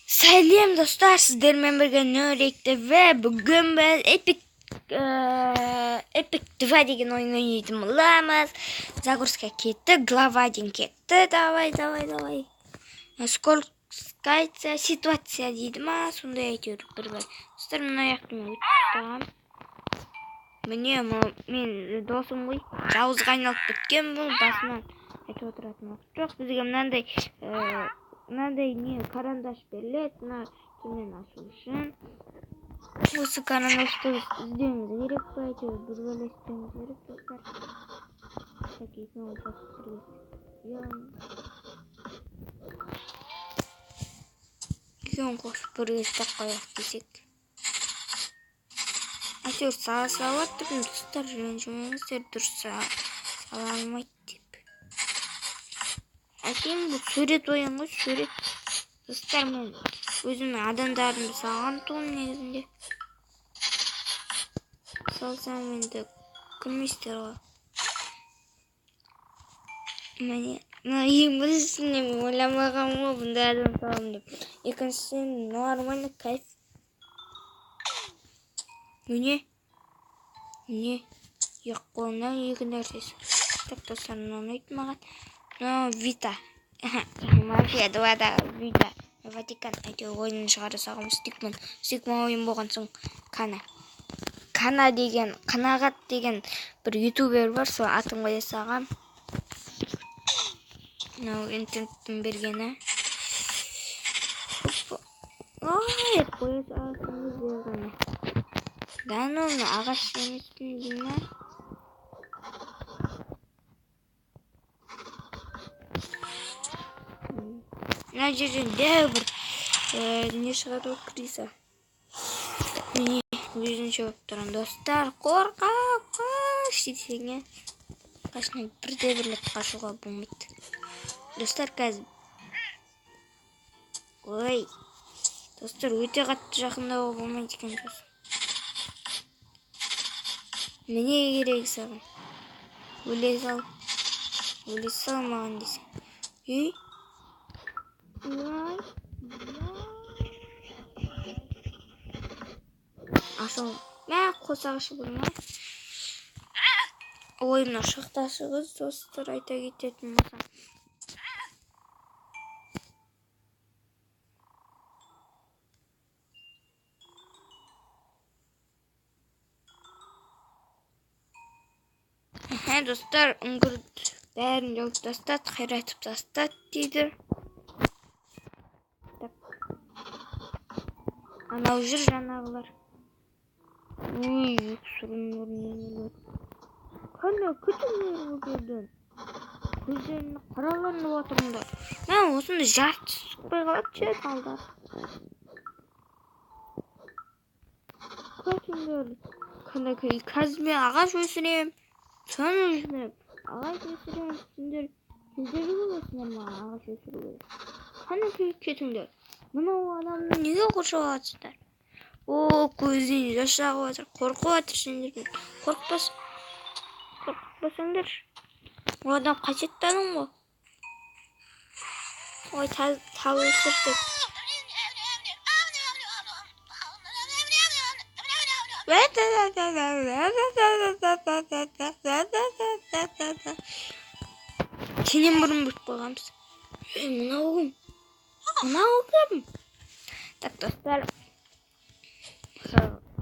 Selam dostlar, sizlerle birlikte Nörek'te ve bugün ben Epic Divide деген oyun oynayатын боламыз. Загрузка кетті, глава 1 кетті. Давай. Скользкая ситуация дейді ма? Сондай әйтеуір бір бар. Достар, мына жақты мен өтіп міне мен досым ғой. Жауызға айналып кеткен бұл басынан айтып отыратын уақыт жоқ. Бізге мынандай не карандаш беріледі, мына төмен ашу үшін. Осы карандашты іздеуіміз керек па, әйтеуір бір бөле іздеуіміз керек достар. Екеуін қосып бірге қояйық десек. Әйтеуір салып тұрмын достар, ренжімеңіздер, дұрыс сала алмайды деп. Әкем бұл сурет ойын ғой, сурет. Достар, мен өзімнің адамдарымды салған тұғым негізінде. Салсам енді күлмейсіздер ғой. Міне, ең біріншісіне мен ойламағам ғой бұндай адам салам деп. Екіншісін нормально кайф. Міне, екі қолымнан екі нәрсесі. Так, достар, ұнайды маған. Вита. Мафия 2-да Вита. Ватикан. Әйтеуір ойынын шығара салғам. Стикман ойын болған соң Кана деген, Қанағат деген бір ютубер бар, сол атын қоя салғам. Мынау интернеттің бергені. Ой, қоя салғанымыз бергені. Даноны ағаш емеспін деймін. Мына жерден дәу бір не шығады ғой, криса. Міне өзінше болып тұрам достар. Қорқақ десеңе қашынан бірде-бірлік қашуға болмайды. Достар, қазір ой, достар, өте қатты жақындауға болмайды екен достар. Міне керек саған. Өле сал маған десең. Ашыл, қосағышы болма. Ойымна шықташығыз, достар, айта кететін болсам. Достар, үңгір бәрін жауып тастат, қайратып тастат дейді. Анау жүр жанағылар. Ой, сүрінер нелер. Қана күтіңдер бұл жерден. Көздеріне қараланып отырыңдар. Мен осында жарты шықпай қалады жет алдар. Күтіңдер. Қана қазір мен ағаш өсірем. Соны өсірем. Ағаш өсірем. Сендер көздері боласыңдар ма ағаш өсіруге. Қана кетіңдер. Мынау адамды неге қоршап аласыздар? О, көзден жас ағып жатыр. Қорқып жатыр сендерден. Қорқпасаңдар. Ол адам қасиетті адам ғой. Ой, тал өсірдік. Сенен бұрын біліп қойғанбыз. Мынау кім? Так, достар,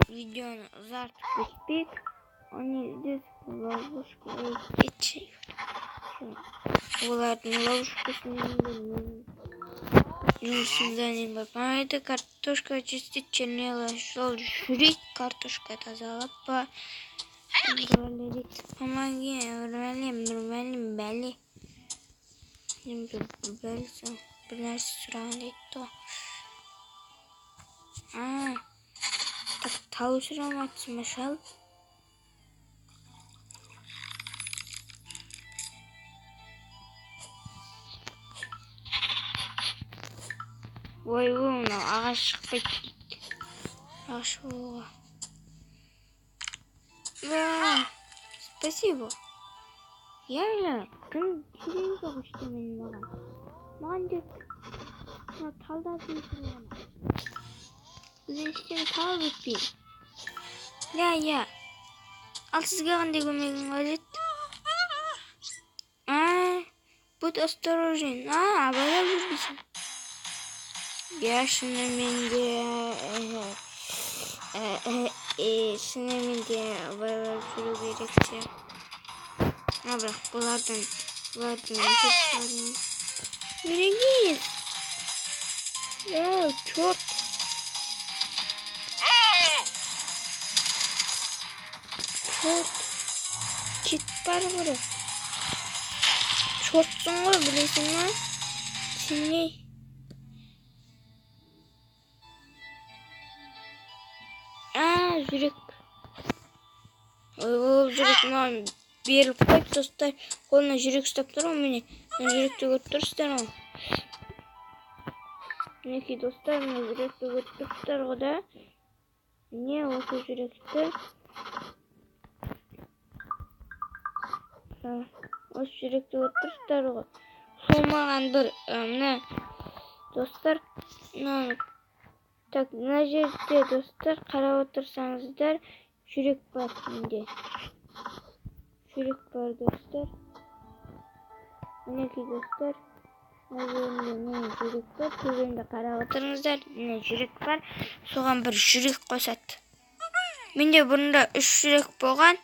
видеоны ұзартып кетпек. Оны здесь ловушка кетшей. Олардың ловушкасынан жұмысында бар. Это картошка чистить чернела. Шел журить, картошка тазалап па. Помоги, бәле. Bir нәрсе сұраған дейді то. Тау сұраматсың ба шал? Ой, мынау ағаш шықпайды дейді. Ағаш болуға. Спасибо. Я кім керегі жоқ ештеңенің маған. Маған деп Talda değiştirmem. Güzel tal bitpeydi. Ya. Al sizge qanday көмегім қажет? Будь осторожен. Абайлап жүрбейсің. Я шынымен де абайлап жүру керек те. Бірақ бұлардан Берегись. Черт. Кет бар бұры. Чорттың ғой, білесің ма? Сеней. Жүрек. Ол жүрек маған беріліп қойып, достар. Қолына жүрек ұстап тұр ғой, міне. Жүректі көріп тұрсыздар ғой. Мінекей достар, жүректі көріп тұрсыздар ғой да. Міне осы жүректі. Осы жүректі көріп тұрсыздар ғой. Сол маған бір, достар, так, мына жерде достар, қарап отырсаңыздар, жүрек бар менде. Жүрек бар достар. Мінекей достар, мына жерінде жүрек бар, төбемде қарап отырыңыздар, міне жүрек бар. Соған бір жүрек қосады. Менде бұрында 3 жүрек болған,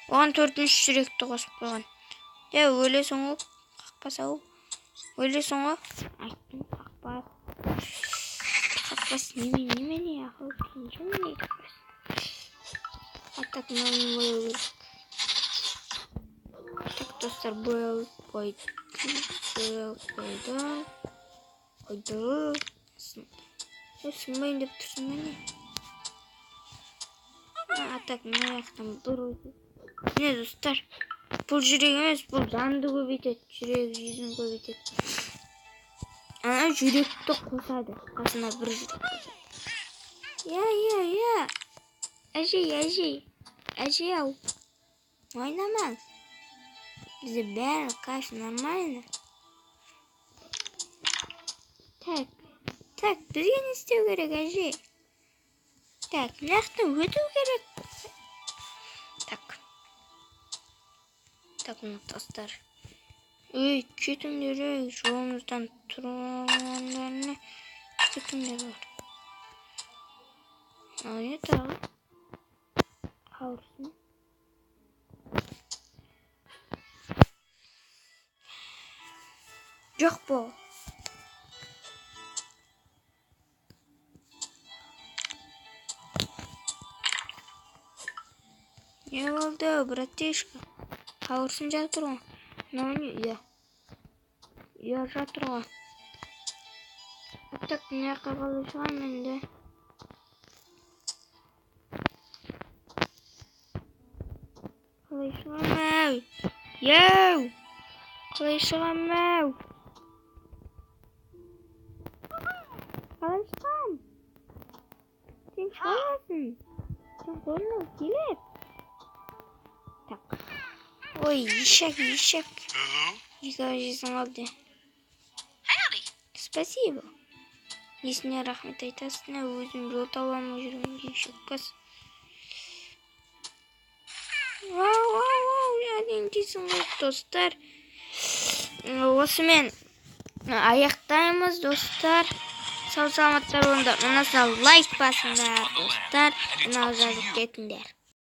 оған 4-ші жүректі қосып қойған. Өлесің ғой, қақпас-ау. Өлесің ғой. Айттым, қақпас. Қақпас немене ақыл келінші не қақпас. Так, мынаны бояу керек. Так, достар, бояу қойды. Сынбайын деп тұрсың ба не? Так, мына жақтан бір өтіп. Не, достар, бұл жүрек емес, бұл жанды көбейтеді. Жүрек жүзін көбейтеді. Жүректі қосады. Қасына бір жүрек қосады. Я. Әжей ау. Ойнама. Бізде бәрі кайф нормально. Так, бізге не істеу керек, әжей? Так, мынаяқтан өту керек. Так, достар. Кетіңдер, жолымыздан тұрғандарына кетіңдер бар. Не тағы? Ауырсын. Жоқ бол. Не болды, братишка? Ауырсын жатыр ғой. Я жатыр ғой. Так, мына жаққа қалай шығам енді? Қалай шығам ау? Қалай шығам ау? Қалай шығам? Сен шығасың. Сен қолына келіп. Так. Ой, ешек. Жесің алды. Спасибо. Несіне рахмет айтасың, өзім жол таба алмай жүрген ешек бас. Вау, дейсің ғой, достар. Осымен аяқтаймыз, достар. Сау саламаттар болыңдар. Мынасына лайк басыңдар, достар. Мынау жазып кетіңдер.